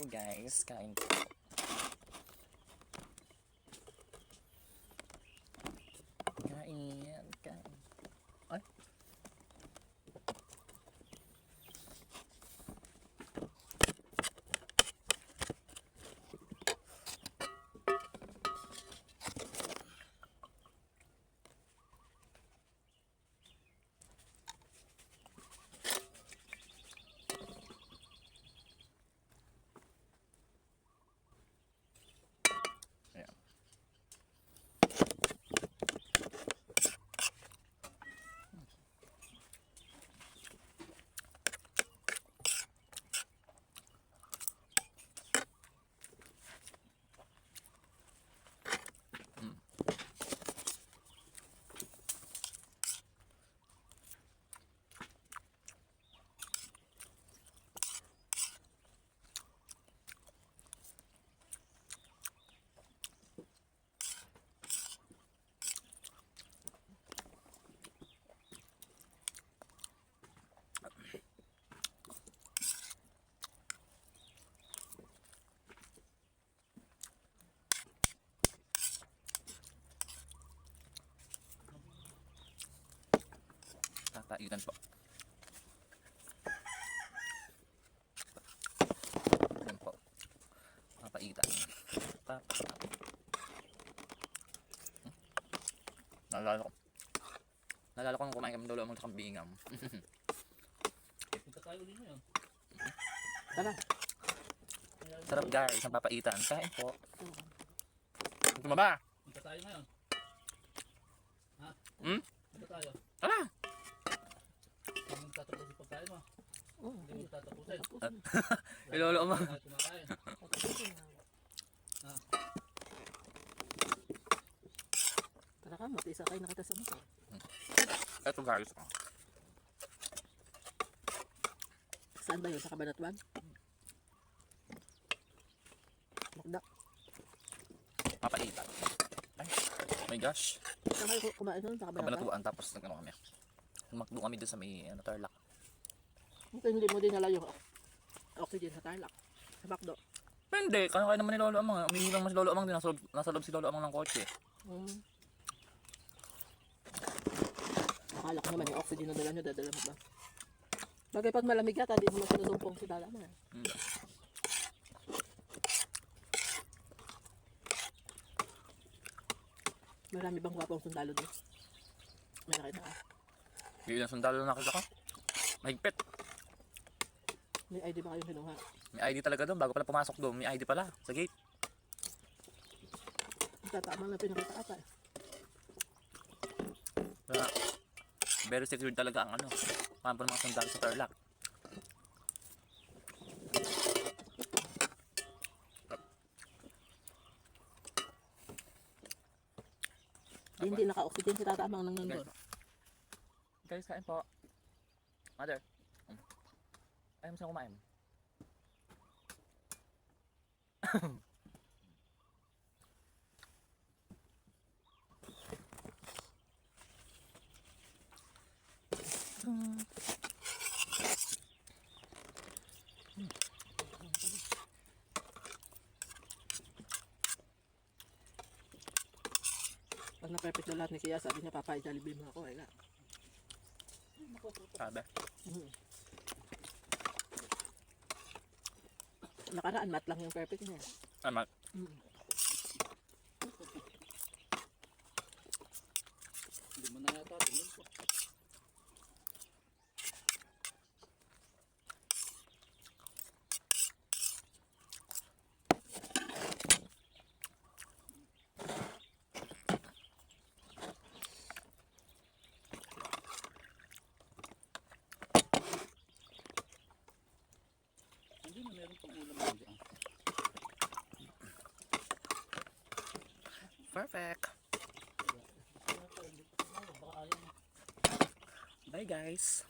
guys, kain po. Kain, kain. Ay. Tataitan po. Yan po. Tataitan. Nalala ko nung kumain kami lolo mong kambingam. Punta tayo din ngayon. Tara. Sarap guys, ang papaitan. Kain po. Tumaba. Punta tayo ngayon. Ha? Punta tayo. Tara. Hindi mo tatapusin pagkain mo. Hindi mo tatapusin. Lolo mo. Kumakain. Tara ka, mapisa kayo nakita sa mukha. Ito guys. Saan ba yun? Sa Kabanatuan? Magda. Papaitan. Ay, my gosh. Saan kayo kumain nun? Sa Kabanatuan? Kabanatuan tapos nagano kami. Tumakbo kami doon sa may Tarlac. Okay, hindi mo din nala yung oxygen sa Tarlac. Sa Macdo. Hindi, kaya naman ni Lolo Amang. Umihi lang mas Lolo Amang din. Nasa loob si Lolo Amang ng kotse. Akala ko naman yung oxygen na dala nyo, dadala mo ba? Bagay pag malamig yata, di mo sinusumpong si dala mo. Marami bang gwapong sundalo doon? May nakita ka? Hindi na sundalo na nakita ko. Mahigpit. May ID ba kayong kinuha? May ID talaga doon. Bago pala pumasok doon, may ID pala sa gate. Tatamang na pinakita ata eh. Kaya, very secured talaga ang ano. Kampo ng mga sundalo sa Tarlac. Hindi naka-oxygen si tatamang nang nandun. Guys, kain po. Mother. Ayaw mo siya kumain. Pag na-perfect na lahat ni Kia, sabi niya, Papa, i-jollibee mo ako. Wala. Sabi. Nakaraan, mat lang yung perfect niya. Amat. Hindi mo na yata. Tingin ko. Hindi na meron pang ulam mo dyan. Perfect. Bye guys.